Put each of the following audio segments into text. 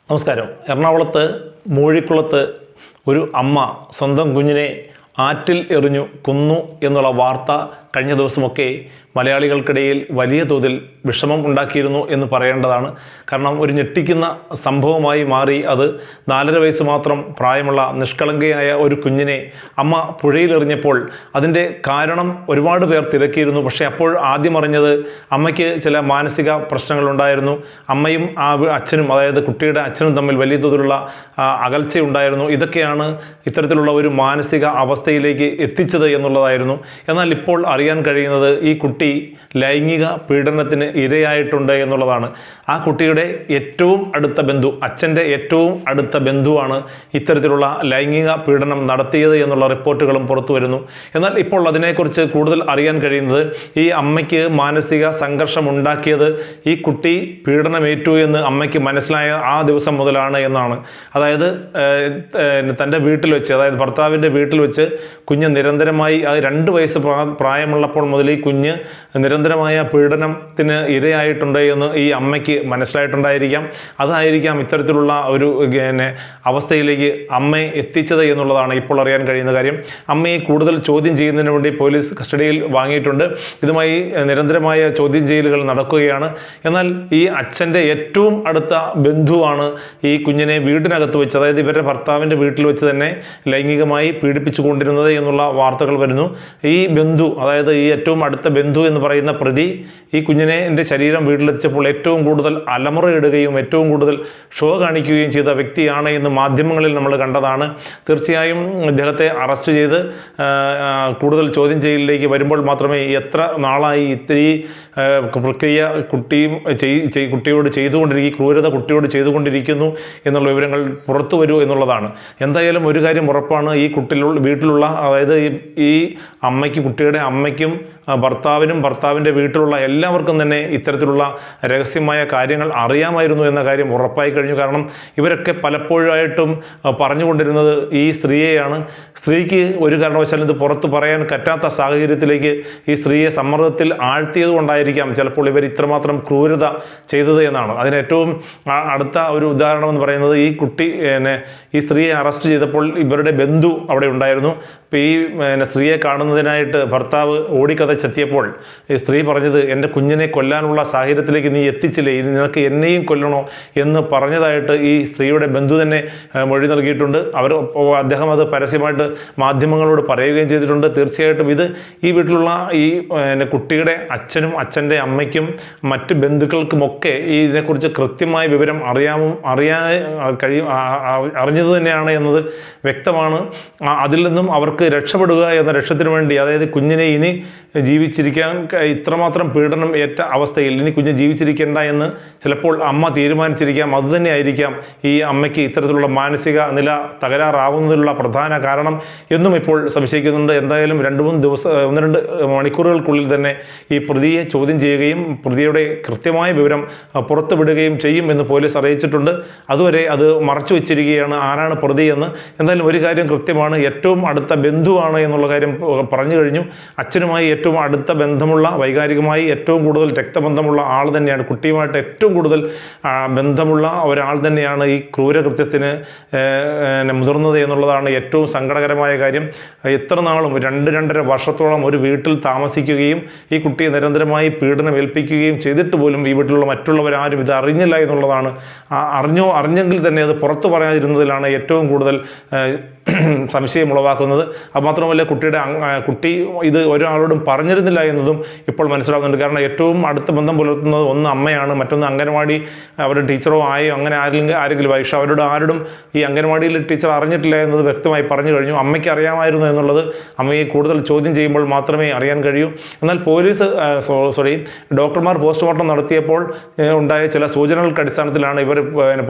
നമസ്കാരം. എറണാകുളത്ത് മൂഴിക്കുളത്ത് ഒരു അമ്മ സ്വന്തം കുഞ്ഞിനെ ആറ്റിൽ എറിഞ്ഞു കൊന്നു എന്നുള്ള വാർത്ത കഴിഞ്ഞ ദിവസമൊക്കെ മലയാളികൾക്കിടയിൽ വലിയ തോതിൽ വിഷമം ഉണ്ടാക്കിയിരുന്നു എന്ന് പറയേണ്ടതാണ്. കാരണം ഒരു ഞെട്ടിക്കുന്ന സംഭവമായി മാറി അത്. 4.5 വയസ്സ് മാത്രം പ്രായമുള്ള നിഷ്കളങ്കയായ ഒരു കുഞ്ഞിനെ അമ്മ പുഴയിലെറിഞ്ഞപ്പോൾ അതിൻ്റെ കാരണം ഒരുപാട് പേർ തിരക്കിയിരുന്നു. പക്ഷേ അപ്പോൾ ആദ്യം അറിഞ്ഞത് അമ്മയ്ക്ക് ചില മാനസിക പ്രശ്നങ്ങളുണ്ടായിരുന്നു. അമ്മയും അച്ഛനും, അതായത് കുട്ടിയുടെ അച്ഛനും തമ്മിൽ വലിയ തോതിലുള്ള അകൽച്ചയുണ്ടായിരുന്നു. ഇതൊക്കെയാണ് ഇത്തരത്തിലുള്ള ഒരു മാനസിക അവസ്ഥയിലേക്ക് എത്തിച്ചത് എന്നുള്ളതായിരുന്നു. എന്നാൽ ഇപ്പോൾ അറിയാൻ കഴിയുന്നത് ഈ കുട്ടി ലൈംഗിക പീഡനത്തിന് ഇരയായിട്ടുണ്ട് എന്നുള്ളതാണ്. ആ കുട്ടിയുടെ ഏറ്റവും അടുത്ത ബന്ധു, അച്ഛൻ്റെ ഏറ്റവും അടുത്ത ബന്ധുവാണ് ഇത്തരത്തിലുള്ള ലൈംഗിക പീഡനം നടത്തിയത് എന്നുള്ള റിപ്പോർട്ടുകളും പുറത്തു വരുന്നു. എന്നാൽ ഇപ്പോൾ അതിനെക്കുറിച്ച് കൂടുതൽ അറിയാൻ കഴിയുന്നത് ഈ അമ്മയ്ക്ക് മാനസിക സംഘർഷം ഉണ്ടാക്കിയത് ഈ കുട്ടി പീഡനമേറ്റു എന്ന് അമ്മയ്ക്ക് മനസ്സിലായ ആ ദിവസം മുതലാണ് എന്നാണ്. അതായത് തൻ്റെ വീട്ടിൽ വെച്ച്, അതായത് ഭർത്താവിൻ്റെ വീട്ടിൽ വെച്ച് കുഞ്ഞ് നിരന്തരമായി 2 വയസ്സ് പ്രായമുള്ളപ്പോൾ മുതൽ ഈ കുഞ്ഞ് നിരന്തരമായ പീഡനത്തിന് ഇരയായിട്ടുണ്ട് എന്ന് ഈ അമ്മയ്ക്ക് മനസ്സിലായിട്ടുണ്ടായിരിക്കാം. അതായിരിക്കാം ഇത്തരത്തിലുള്ള ഒരു അവസ്ഥയിലേക്ക് അമ്മയെ എത്തിച്ചത് എന്നുള്ളതാണ് ഇപ്പോൾ അറിയാൻ കഴിയുന്ന കാര്യം. അമ്മയെ കൂടുതൽ ചോദ്യം ചെയ്യുന്നതിന് വേണ്ടി പോലീസ് കസ്റ്റഡിയിൽ വാങ്ങിയിട്ടുണ്ട്. ഇതുമായി നിരന്തരമായ ചോദ്യം ചെയ്യലുകൾ നടക്കുകയാണ്. എന്നാൽ ഈ അച്ഛൻ്റെ ഏറ്റവും അടുത്ത ബന്ധുവാണ് ഈ കുഞ്ഞിനെ വീടിനകത്ത് വെച്ച്, അതായത് ഇവരുടെ ഭർത്താവിൻ്റെ വീട്ടിൽ വെച്ച് തന്നെ ലൈംഗികമായി പീഡിപ്പിച്ചു കൊണ്ടിരുന്നത് എന്നുള്ള വാർത്തകൾ വരുന്നു. ഈ ബന്ധു, അതായത് ഈ ഏറ്റവും അടുത്ത ബന്ധു എന്ന് പറയുന്ന പ്രതി ഈ കുഞ്ഞിനെ ശരീരം വീട്ടിലെത്തിച്ചപ്പോൾ ഏറ്റവും കൂടുതൽ അലമുറയിടുകയും ഏറ്റവും കൂടുതൽ ഷോ കാണിക്കുകയും ചെയ്ത വ്യക്തിയാണ് എന്ന് മാധ്യമങ്ങളിൽ നമ്മൾ കണ്ടതാണ്. തീർച്ചയായും ഇദ്ദേഹത്തെ അറസ്റ്റ് ചെയ്ത് കൂടുതൽ ചോദ്യം ചെയ്യലിലേക്ക് വരുമ്പോൾ മാത്രമേ എത്ര നാളായി ഇത്തിരി പ്രക്രിയ കുട്ടിയോട് ചെയ്തുകൊണ്ടിരിക്കും, ക്രൂരത കുട്ടിയോട് ചെയ്തുകൊണ്ടിരിക്കുന്നു എന്നുള്ള വിവരങ്ങൾ പുറത്തു വരൂ എന്നുള്ളതാണ്. എന്തായാലും ഒരു കാര്യം ഉറപ്പാണ്, ഈ വീട്ടിലുള്ള, അതായത് ഈ അമ്മയ്ക്ക്, കുട്ടിയുടെ അമ്മയ്ക്കും ഭർത്താവിൻ്റെ വീട്ടിലുള്ള എല്ലാവർക്കും തന്നെ ഇത്തരത്തിലുള്ള രഹസ്യമായ കാര്യങ്ങൾ അറിയാമായിരുന്നു എന്ന കാര്യം ഉറപ്പായി കഴിഞ്ഞു. കാരണം ഇവരൊക്കെ പലപ്പോഴായിട്ടും പറഞ്ഞുകൊണ്ടിരുന്നത് ഈ സ്ത്രീയെയാണ്. സ്ത്രീക്ക് ഒരു കാരണവശാലും ഇത് പുറത്ത് പറയാൻ പറ്റാത്ത സാഹചര്യത്തിലേക്ക് ഈ സ്ത്രീയെ സമ്മർദ്ദത്തിൽ ആഴ്ത്തിയത് കൊണ്ടായിരിക്കാം ചിലപ്പോൾ ഇവർ ഇത്രമാത്രം ക്രൂരത ചെയ്തത് എന്നാണ്. അതിന് ഏറ്റവും അടുത്ത ഒരു ഉദാഹരണം എന്ന് പറയുന്നത്, ഈ സ്ത്രീയെ അറസ്റ്റ് ചെയ്തപ്പോൾ ഇവരുടെ ബന്ധു അവിടെ ഉണ്ടായിരുന്നു. അപ്പോൾ ഈ സ്ത്രീയെ കാണുന്നതിനായിട്ട് ഭർത്താവ് ഓടിക്കതച്ചെത്തിയപ്പോൾ ഈ സ്ത്രീ പറഞ്ഞത്, എൻ്റെ കുഞ്ഞിനെ കൊല്ലാനുള്ള സാഹചര്യത്തിലേക്ക് നീ എത്തിച്ചില്ലേ, ഇനി നിനക്ക് എന്നെയും കൊല്ലണോ എന്ന് പറഞ്ഞതായിട്ട് ഈ സ്ത്രീയുടെ ബന്ധു തന്നെ മൊഴി നൽകിയിട്ടുണ്ട്. അദ്ദേഹം അത് പരസ്യമായിട്ട് മാധ്യമങ്ങളോട് പറയുകയും ചെയ്തിട്ടുണ്ട്. തീർച്ചയായിട്ടും ഇത് ഈ വീട്ടിലുള്ള ഈ കുട്ടിയുടെ അച്ഛനും അച്ഛൻ്റെ അമ്മയ്ക്കും മറ്റ് ബന്ധുക്കൾക്കുമൊക്കെ ഇതിനെക്കുറിച്ച് കൃത്യമായ വിവരം അറിഞ്ഞത് തന്നെയാണ് എന്നത് വ്യക്തമാണ്. അതിൽ നിന്നും അവർക്ക് രക്ഷപ്പെടുക എന്ന ലക്ഷ്യത്തിനു വേണ്ടി, അതായത് കുഞ്ഞിനെ ഇനി ജീവിച്ചിരിക്കാൻ, ഇത്രമാത്രം പീഡനം ഏറ്റ അവസ്ഥയിൽ ഇനി കുഞ്ഞ് ജീവിച്ചിരിക്കേണ്ട എന്ന് ചിലപ്പോൾ അമ്മ തീരുമാനിച്ചിരിക്കാം. അതുതന്നെ ആയിരിക്കാം ഈ അമ്മയ്ക്ക് ഇത്തരത്തിലുള്ള മാനസിക നില തകരാറാവുന്നതിനുള്ള പ്രധാന കാരണം എന്നും ഇപ്പോൾ സംശയിക്കുന്നുണ്ട്. എന്തായാലും 1-2 മണിക്കൂറുകൾക്കുള്ളിൽ തന്നെ ഈ പ്രതിയെ ചോദ്യം ചെയ്യുകയും പ്രതിയുടെ കൃത്യമായ വിവരം പുറത്തുവിടുകയും ചെയ്യും എന്ന് പോലീസ് അറിയിച്ചിട്ടുണ്ട്. അതുവരെ അത് മറച്ചു വെച്ചിരിക്കുകയാണ് ആരാണ് പ്രതി എന്ന്. എന്തായാലും ഒരു കാര്യം കൃത്യമാണ്, ഏറ്റവും അടുത്ത ബന്ധുവാണ് എന്നുള്ള കാര്യം പറഞ്ഞു കഴിഞ്ഞു. അച്ഛനുമായി ഏറ്റവും അടുത്ത ബന്ധമുള്ള, വൈകാരികമായി ഏറ്റവും കൂടുതൽ രക്തബന്ധമുള്ള ആൾ തന്നെയാണ്, കുട്ടിയുമായിട്ട് ഏറ്റവും കൂടുതൽ ബന്ധമുള്ള ഒരാൾ തന്നെയാണ് ഈ ക്രൂരകൃത്യത്തിന് മുതിർന്നത് എന്നുള്ളതാണ് ഏറ്റവും സങ്കടകരമായ കാര്യം. എത്ര നാളും 2-2.5 വർഷത്തോളം ഒരു വീട്ടിൽ താമസിക്കുകയും ഈ കുട്ടിയെ നിരന്തരമായി പീഡനം ഏൽപ്പിക്കുകയും ചെയ്തിട്ട് പോലും ഈ വീട്ടിലുള്ള മറ്റുള്ളവരാരും ഇത് അറിഞ്ഞില്ല എന്നുള്ളതാണ്. അറിഞ്ഞെങ്കിൽ തന്നെ അത് പുറത്തു പറയാതിരുന്നതിലാണ് ഏറ്റവും കൂടുതൽ സംശയം ഉളവാക്കുന്നത്. അതുമാത്രമല്ല, കുട്ടി ഇത് ഒരാളോടും പറഞ്ഞിരുന്നില്ല എന്നതും ഇപ്പോൾ മനസ്സിലാകുന്നുണ്ട്. കാരണം ഏറ്റവും അടുത്ത ബന്ധം പുലർത്തുന്നത് ഒന്ന് അമ്മയാണ്, മറ്റൊന്ന് അംഗനവാടി അവരുടെ ടീച്ചറോ ആയോ അങ്ങനെ ആരെങ്കിലും. പക്ഷേ അവരോട് ആരോടും ഈ അംഗനവാടിയിൽ ടീച്ചർ അറിഞ്ഞിട്ടില്ല എന്നത് വ്യക്തമായി പറഞ്ഞു കഴിഞ്ഞു. അമ്മയ്ക്ക് അറിയാമായിരുന്നു എന്നുള്ളത് അമ്മയെ കൂടുതൽ ചോദ്യം ചെയ്യുമ്പോൾ മാത്രമേ അറിയാൻ കഴിയൂ. എന്നാൽ ഡോക്ടർമാർ പോസ്റ്റ്മോർട്ടം നടത്തിയപ്പോൾ ഉണ്ടായ ചില സൂചനകൾക്ക് അടിസ്ഥാനത്തിലാണ് ഇവർ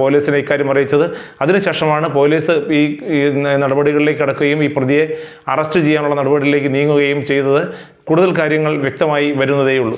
പോലീസിനെ ഇക്കാര്യം അറിയിച്ചത്. അതിനുശേഷമാണ് പോലീസ് ഈ നടപടികളിലേക്ക് കടക്കുകയും ഈ പ്രതിയെ അറസ്റ്റ് ചെയ്യാനുള്ള നടപടികളിലേക്ക് നീങ്ങുകയും ചെയ്തത്. കൂടുതൽ കാര്യങ്ങൾ വ്യക്തമായി വരുന്നതേയുള്ളൂ.